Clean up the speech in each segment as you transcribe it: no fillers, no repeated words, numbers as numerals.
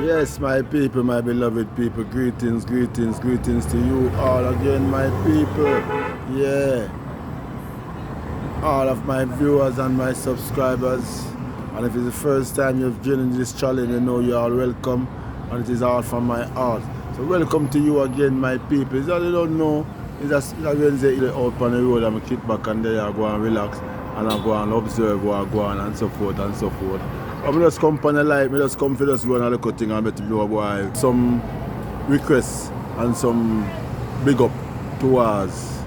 Yes, my people, my beloved people, greetings, greetings, greetings to you all again, my people. Yeah, all of my viewers and my subscribers. And if it's the first time you've joined this channel, you know you are welcome, and it is all from my heart. So welcome to you again, my people. It's all you don't know, it's just Wednesday out on the road, I'm going to kick back and there I go and relax, and I go and observe what I go on and so forth and so forth. I'm just come on the light, I just come for just go and look at things and let you know boy. Some requests and some big up towards,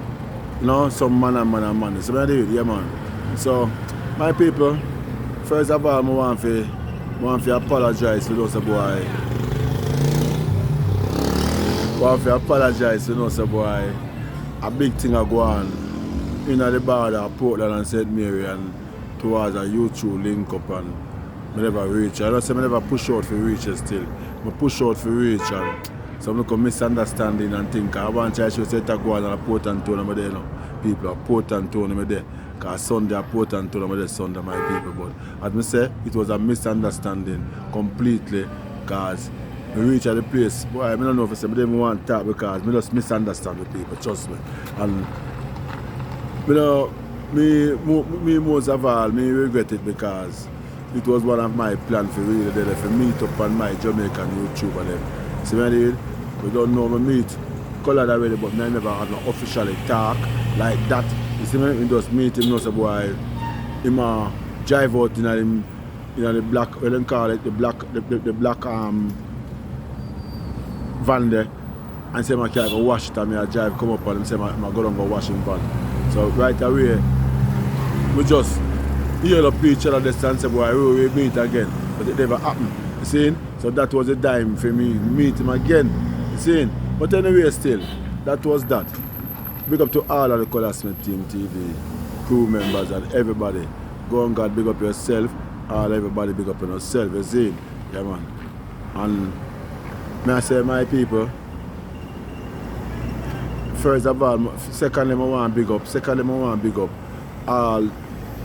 you know, some man and man. So I do it, yeah man. So my people, first of all I want to apologize to those boy. I want to apologize to those boy. A big thing I go on in the border of Portland and St. Mary and towards a YouTube link up, and I never reach. I don't say I never push out for reach still. I push out for reach, and some look misunderstanding and think I want to say to go on a Port Antonio there, no. People are Port Antonio there. Because Sunday at Port Antonio there Sunday, my people. But as I say, it was a misunderstanding completely, because we reach at the place. Boy, I don't know if I say I didn't want to talk because I just misunderstand the people, trust me. And you know, me most of all, me regret it because it was one of my plans for really to meet up on my Jamaican YouTube and them. See what I did? We don't know me meet Colar already, but I never had no officially talk like that. You see me just meet him, no say boy, him drive out in the black, what they call it, the black van there, and say I can't go wash it, and I drive come up and him say I go down go wash him van. So right away, we just hear up each other this and say, boy, we meet again. But it never happened. You see? So that was a time for me to meet him again. You see? But anyway, still, that was that. Big up to all of the Colar Smith Team TV, crew members and everybody. Go on God, big up yourself. All everybody big up on yourself. You see? Yeah, man. And may I say, my people, first of all, secondly, I want to big up all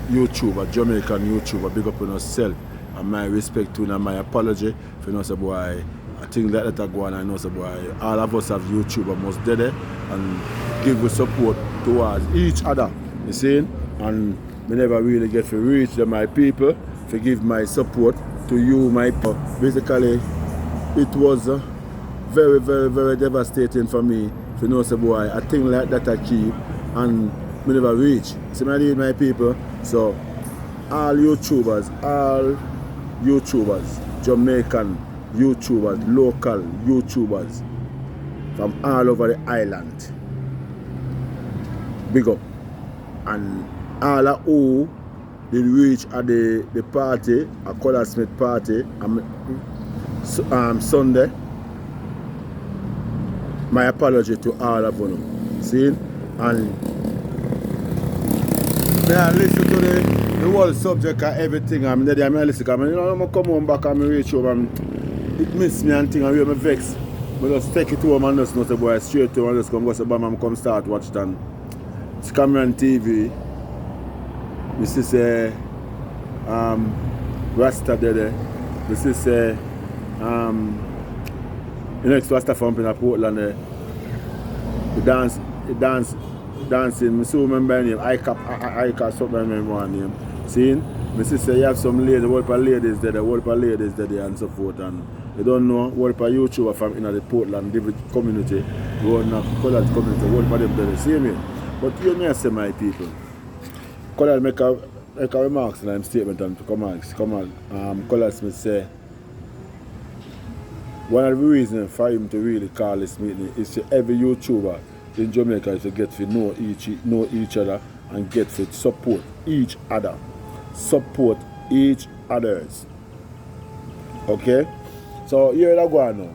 YouTuber, Jamaican YouTuber, big up on yourself. And my respect to you and my apology for no say boy. I think that go on, I know say boy. All of us have YouTuber must do it and give us support towards each other. You see? And we never really get to reach them, my people, to give my support to you, my people. Basically, it was very, very, very devastating for me to know say boy, a thing like that I keep and we never reach. See my people. So all YouTubers, Jamaican YouTubers, local YouTubers from all over the island, big up. And all of who did reach at the party, a Colar Smith party, Sunday, my apology to all of you. See? And I listen to the whole subject and everything. I'm there, I'm listening. You know, I'm come home back and I reach home and it miss me and thing and I'm vexed. But just take it home and just know the boy straight to and just come go say bam, I'm come start watch it and it's Cameron TV. This is Rasta there. This is next Rasta from in Portland there. The dancing, I still remember the name, I can't something I remember one name. See? My sister, you have some ladies, whole of ladies there and so forth. And you don't know, whole of YouTuber from in the Portland community, go in the Colar community, whole of them there, see me? But you may say, my people, Colar make a remarks in a statement and come on, Colar Smith say, one of the reasons for him to really call this meeting is to every YouTuber in Jamaica to get to know each other and get to support each other. Support each others. Okay? So here I go on now.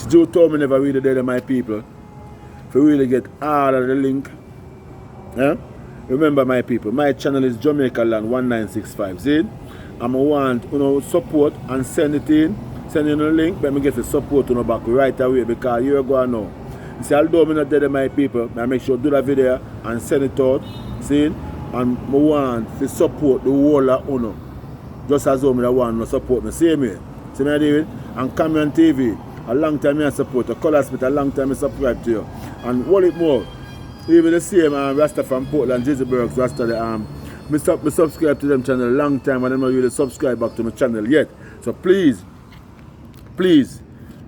Joe told me never really did my people to really get all of the link. Yeah? Remember my people, my channel is Jamaica Land 1965. See? I'm want support and send it in. Send in a link, but I get the support on the back right away because here I go on now. You see, although I'm not dead to my people, I make sure to do that video and send it out. See? And I want to support the whole of Uno. Just as though I want to support me. See me? See me David? And Cameron TV, a long time I support. A Color Spit, a long time I subscribe to you. And what it more, even the same Rasta from Portland, Jizzybergs, Rasta, me subscribe to them channel a long time and I'm not really subscribe back to my channel yet. So please,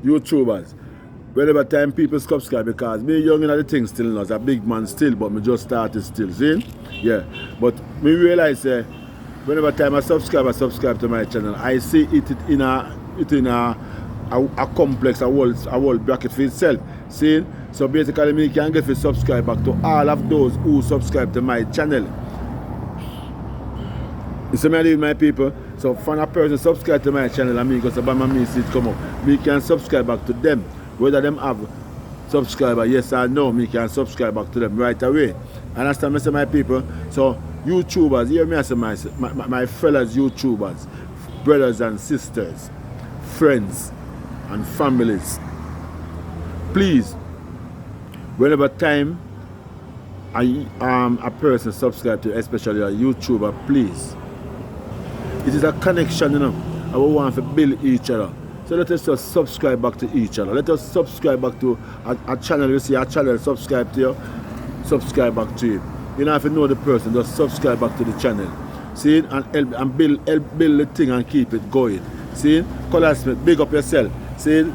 YouTubers, whenever time people subscribe, because me young in the thing still not a big man still, but me just started still, see? Yeah. But me realize whenever time I subscribe to my channel, I see it in a complex, a whole bracket for itself. See? So basically me can get to subscribe back to all of those who subscribe to my channel. You see me my people? So for a person subscribe to my channel and me because about my message come up, me can subscribe back to them. Whether them have subscriber, yes or no, me can subscribe back to them right away. Understand me, say my people? So YouTubers, hear me as my fellows YouTubers, brothers and sisters, friends and families. Please, whenever time a person subscribe to, especially a YouTuber, please. It is a connection, you know, and we want to build each other. So let us just subscribe back to each other. Let us subscribe back to a channel. You see a channel, subscribe to you, subscribe back to you. You know, if you know the person, just subscribe back to the channel. See, and help and build the thing and keep it going. See, Color Smith, big up yourself. See,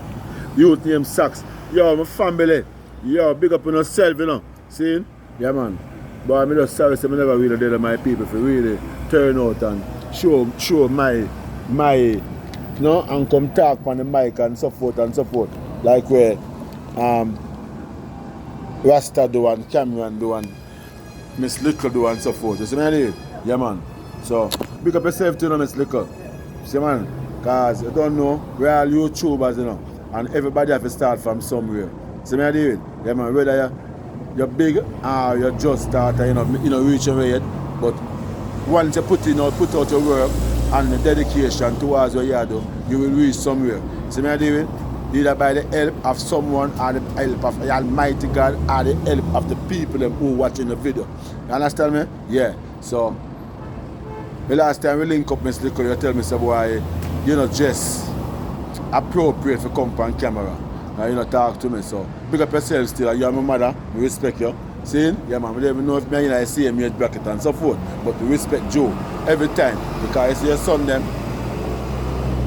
youth name Sax. Yo, my family. Yo, big up on yourself, you know. See, yeah, man. But I'm just sorry, so I never really did my people for really turn out and show my you know, and come talk on the mic and so forth and so forth. Like where Rasta do and Cameron do and Miss Little do and so forth. You see me anyway? Yeah, man. So big up yourself too, you know, Miss Little. See, man, because you don't know, we're all YouTubers, you know, and everybody have to start from somewhere. See me anyway? Yeah, man, whether you're big or you're just starting, you know, reaching way yet, but once you put out your work and the dedication towards what you do, you will reach somewhere. See me David? Either by the help of someone or the help of the Almighty God or the help of the people who are watching the video. You understand me? Yeah. So the last time we link up, Miss Lico, you tell me, so boy, you're not just appropriate for come on camera. You know, talk to me. So pick up yourself still. You're my mother, we respect you. See? Yeah, man, we don't even know if me in same age bracket and so forth. But we respect Joe every time. Because you see your son them,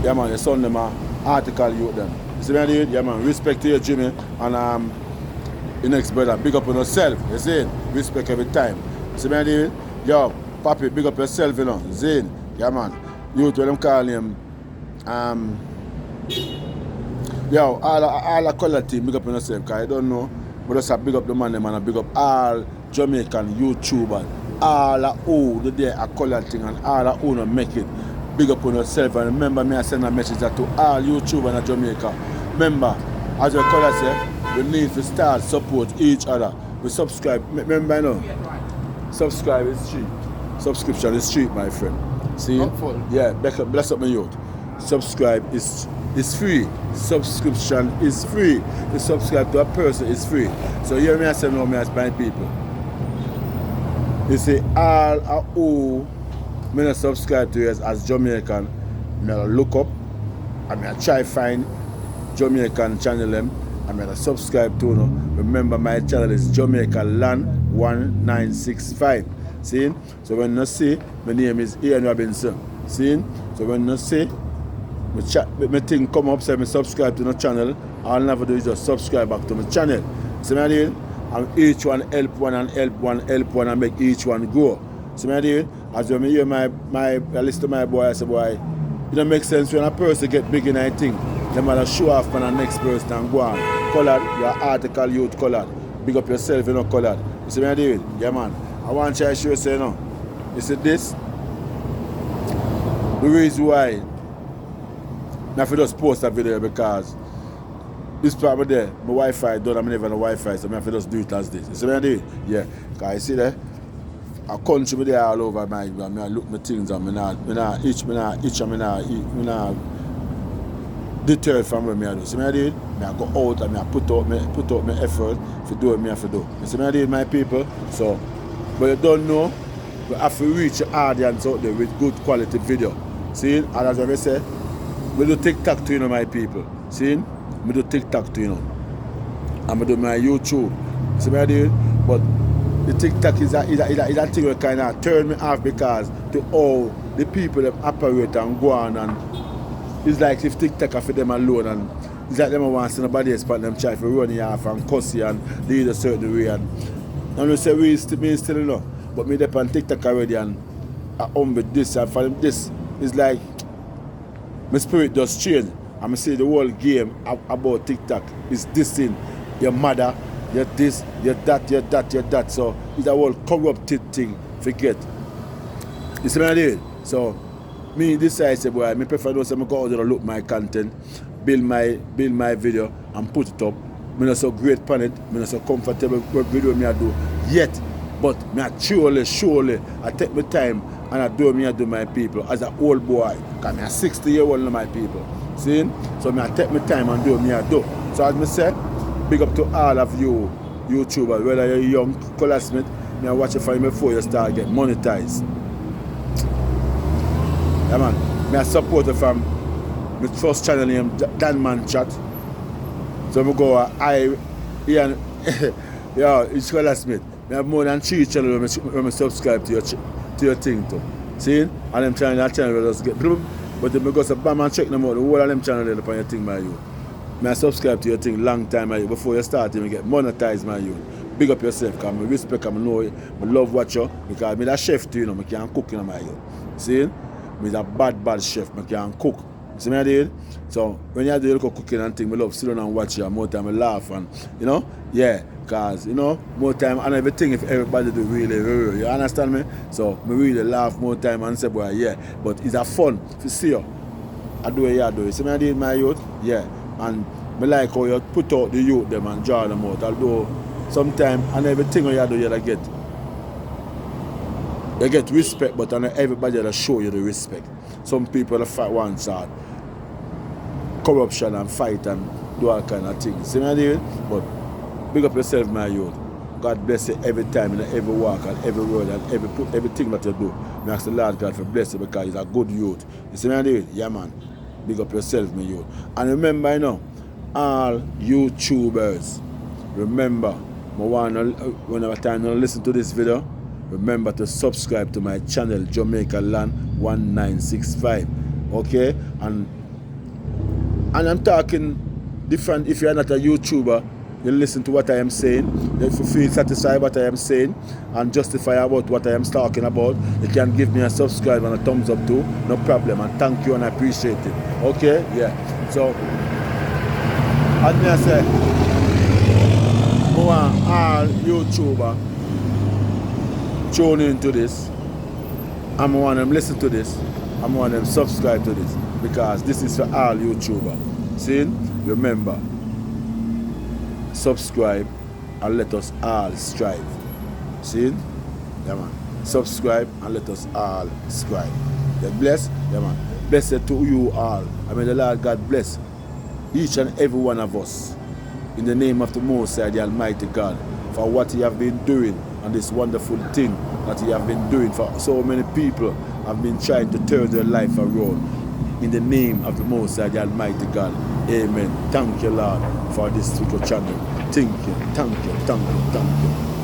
yeah man, your son them are article you them. You see me dude? Yeah man, respect to you Jimmy and the next brother, big up on yourself, you see? Respect every time. You see me dude? Yo, Papi, big up yourself, you know. Zane, yeah man. You to them call him yo, all the color team, big up on yourself, because I don't know. But just big up the man, and big up all Jamaican YouTubers, all who the day a color thing and all who no make it. Big up on yourself and remember me I send a message to all YouTubers in Jamaica. Remember, as your color say, we need to start support each other. We subscribe. Remember, you know, subscribe is cheap. Subscription is cheap, my friend. See? Yeah, bless up my youth. Subscribe is free. Subscription is free. To subscribe to a person is free. So hear me I say no, me as my people. You see, all who me not subscribe to you as Jamaican, me look up and me try find Jamaican channel them and me subscribe to no. Remember my channel is Jamaica Land 1965. See? So when you see, my name is Ian Robinson. See? So when you see my thing come up, say me subscribe to the channel, all I never do is just subscribe back to my channel. See me deal? And each one help one and help one and make each one grow. See me deal? As when I hear I listen to my boy, I say boy, it don't make sense when a person get big in a thing. They might show off on the next person and go on. Colored, your article youth colored. Big up yourself, you know, colored. You see me deal? Yeah man. I want to show you say no. You see this? The reason why I have to just post that video because this part there, my Wi-Fi done, I'm never on Wi-Fi, so I have to just do it as this. You see what I do? Yeah. Because you see there, a country there all over my I look my things and I not deterred from where I do. See what I did? I go out and I put out my effort to do what I have to do. You see what I did, my people? So, but you don't know, we have to reach the audience out there with good quality video. See, and as I say, We do TikTok to, you know, my people. See? We do TikTok to, you know. And we do my YouTube. See what I do? But the TikTok is a thing that kind of turn me off because to all the people that operate and go on, and it's like if TikTok are for them alone, and it's like them want to see nobody else but them try to run you off and cuss you and do it a certain way. And we say me still you know. But me up on TikTok already and I with this, and for them this is like my spirit does change. And I say the whole game about TikTok is this thing. Your mother, you're this, you're that, you're that, you're that. So it's a whole corrupted thing. Forget. You see what I did? So me decide say boy, I prefer those I go out there and look my content, build my video and put it up. Me not so great pan it, me not so comfortable with video me I do yet. But me I surely I take my time and I do my people as an old boy. Because I'm 60-year-old my people. See? So me I take my time and do I do. So as me say, big up to all of you YouTubers, whether you're young, classmate, me I watch it for you before you start getting monetized. Yeah man, me I support it from my first channel named Dan Man Chat. So I go yeah, it's classmate. I have more than 3 channels when I subscribe to your thing too. See? And them channel just get but if I go to bam and check them out, the whole of them channels upon your thing, my youth. I subscribe to your thing long time, my youth. Before you start, you get monetized, my youth. Big up yourself, because I respect and I know I love what you, because I'm a chef too, you know, I can cook, you know, my youth. See? I'm a bad chef, I can cook. See what I did? So when you do look cooking and thing, I love sit down and watch you, more time I laugh and you know, yeah, cause you know, more time and everything if everybody do really, you understand me? So I really laugh more time and say, boy, yeah, but it's a fun to see you. I do it, yeah, I do it. See what I did, my youth? Yeah. And I like how you put out the youth them and draw them out, although sometimes and everything you do you get respect, but not everybody that show you the respect. Some people fight one side. Corruption and fight and do all kind of things. See what I mean? But big up yourself, my youth. God bless you every time, in every walk and every word and everything that you do. I ask the Lord God for bless you because he's a good youth. You see what I mean? Yeah, man. Big up yourself, my youth. And remember, you know, all YouTubers, remember, whenever time you listen to this video, remember to subscribe to my channel, Jamaica Land 1965. Okay? And I'm talking different. If you're not a YouTuber, you listen to what I am saying. If you feel satisfied with what I am saying and justify about what I am talking about, you can give me a subscribe and a thumbs up too. No problem. And thank you and I appreciate it. Okay? Yeah. So, as me I say, I want all YouTubers tune into this. I want them listen to this. I want them subscribe to this. Because this is for all YouTubers. See? Remember, subscribe and let us all strive. See? Yeah, man. Subscribe and let us all strive. Get blessed? Yeah, man. Blessed to you all. I mean, the Lord God bless each and every one of us. In the name of the Most High, the Almighty God, for what He have been doing and this wonderful thing that He have been doing for so many people have been trying to turn their life around. In the name of the Most High, the Almighty God. Amen. Thank you, Lord, for this little channel. Thank you, thank you, thank you, thank you.